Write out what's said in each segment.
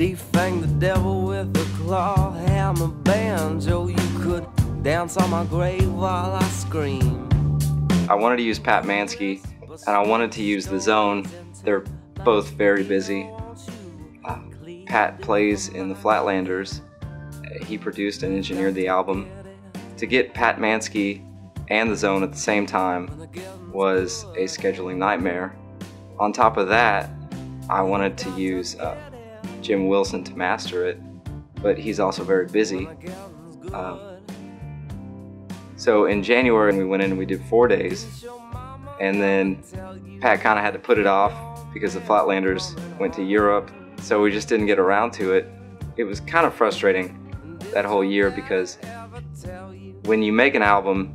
defang the devil with a claw hammer banjo. You could dance on my grave while I scream. I wanted to use Pat Mansky, and I wanted to use The Zone. They're both very busy. Pat plays in the Flatlanders. He produced and engineered the album. To get Pat Mansky and The Zone at the same time was a scheduling nightmare. On top of that, I wanted to use Jim Wilson to master it, but he's also very busy. So in January we went in and we did 4 days, and then Pat kind of had to put it off because the Flatlanders went to Europe, so we just didn't get around to it. It was kind of frustrating that whole year, because when you make an album,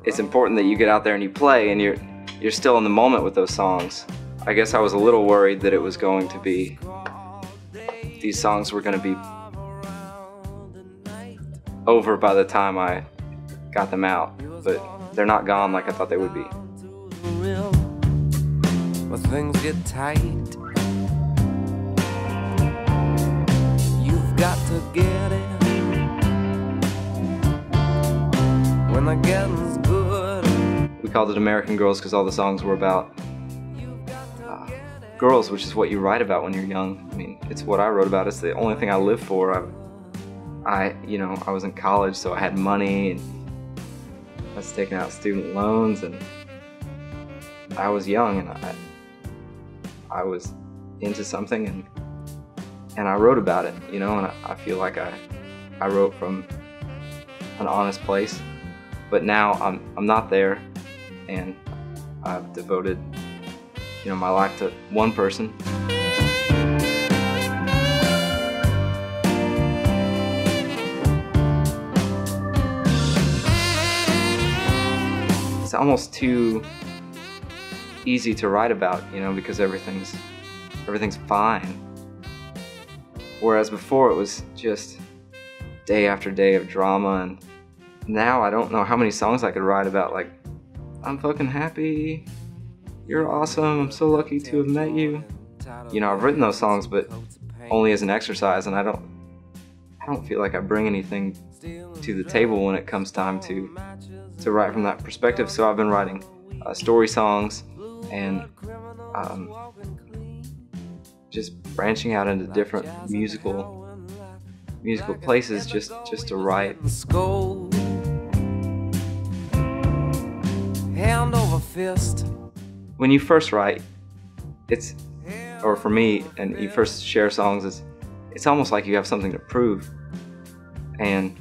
it's important that you get out there and you play, and you're still in the moment with those songs. I guess I was a little worried that it was going to be, these songs were going to be over by the time I got them out, but they're not gone like I thought they would be. When things get tight, you've got to get it. When the getting's good. We called it American Girls because all the songs were about girls, which is what you write about when you're young. I mean, it's what I wrote about. It's the only thing I lived for. I was in college, so I had money, and I was taking out student loans, and I was young, and I was into something, and I wrote about it, and I feel like I wrote from an honest place. But now I'm not there, and I've devoted my life to one person. It's almost too easy to write about, because everything's fine. Whereas before it was just day after day of drama, and now I don't know how many songs I could write about, like, I'm fucking happy, you're awesome, I'm so lucky to have met you. I've written those songs, but only as an exercise, and I don't feel like I bring anything to the table when it comes time to write from that perspective. So I've been writing story songs, and just branching out into different musical places just to write. Hand over fist. When you first write, or for me, and you first share songs, it's almost like you have something to prove. And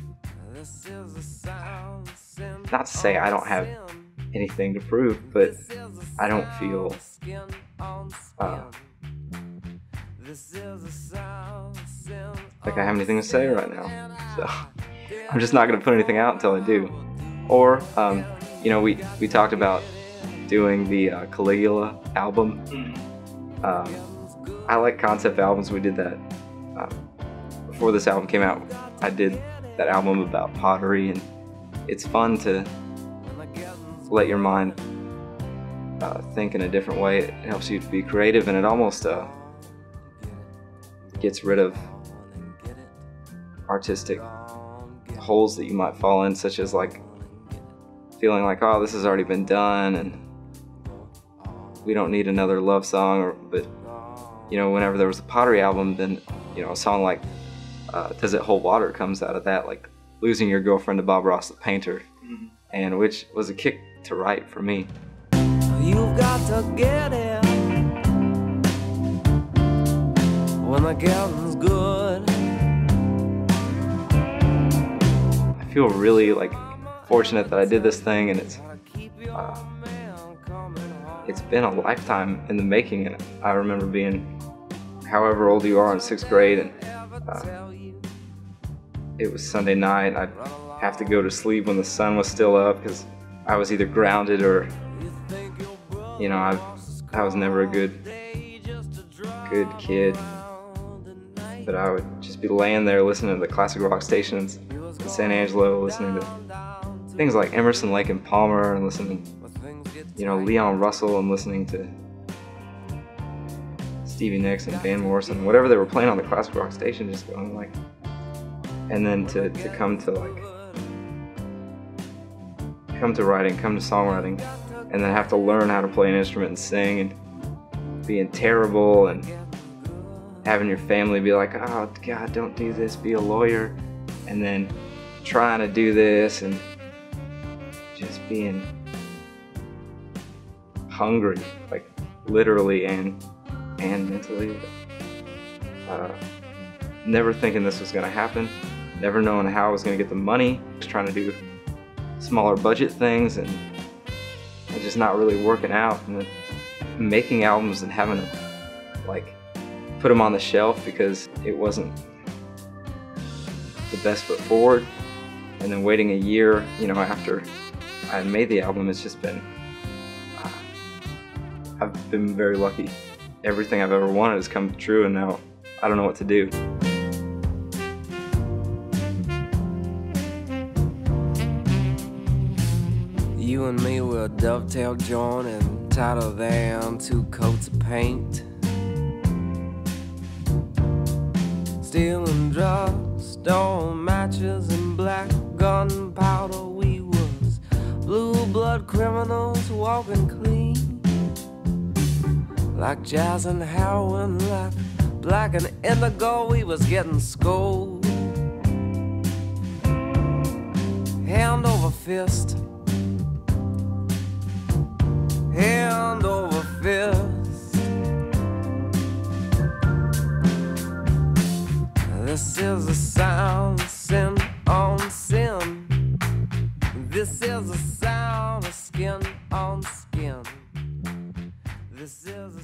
not to say I don't have anything to prove, but I don't feel like I have anything to say right now. So I'm just not going to put anything out until I do. Or, we talked about doing the Caligula album. I like concept albums. We did that before this album came out. I did that album about pottery, and it's fun to let your mind think in a different way. It helps you to be creative, and it almost gets rid of artistic holes that you might fall in, such as like feeling like, oh, this has already been done, and we don't need another love song. But whenever there was a pottery album, then a song like Does It Hold Water comes out of that, like Losing Your Girlfriend to Bob Ross the Painter, and which was a kick to write for me. You've got to get it when the getting's good. I feel really fortunate that I did this thing, and it's been a lifetime in the making. And I remember being however old you are in 6th grade, and it was Sunday night. I'd have to go to sleep when the sun was still up because I was either grounded or I was never a good kid, but I would just be laying there listening to the classic rock stations in San Angelo, listening to things like Emerson, Lake and Palmer, and listening Leon Russell, and listening to Stevie Nicks and Van Morrison, whatever they were playing on the classic rock station, just going like, and then to come to writing, come to songwriting, and then have to learn how to play an instrument and sing, and being terrible, and having your family be like, oh God, don't do this, be a lawyer, and then trying to do this, and just being hungry, like literally and mentally. Never thinking this was gonna happen, never knowing how I was gonna get the money, just trying to do smaller budget things, and just not really working out, and then making albums and having to like put them on the shelf because it wasn't the best foot forward, and then waiting a year, after I had made the album. It's just been, I've been very lucky. Everything I've ever wanted has come true, and now I don't know what to do. You and me were a dovetail joint and tighter than 2 coats of paint. Stealing drugstore matches and black gunpowder. We was blue blood criminals walking clean, like jazz and heroin, like black and indigo. We was getting scolded, hand over fist, hand over fist. This is a sound of sin on sin. This is a sound of skin on skin. This is a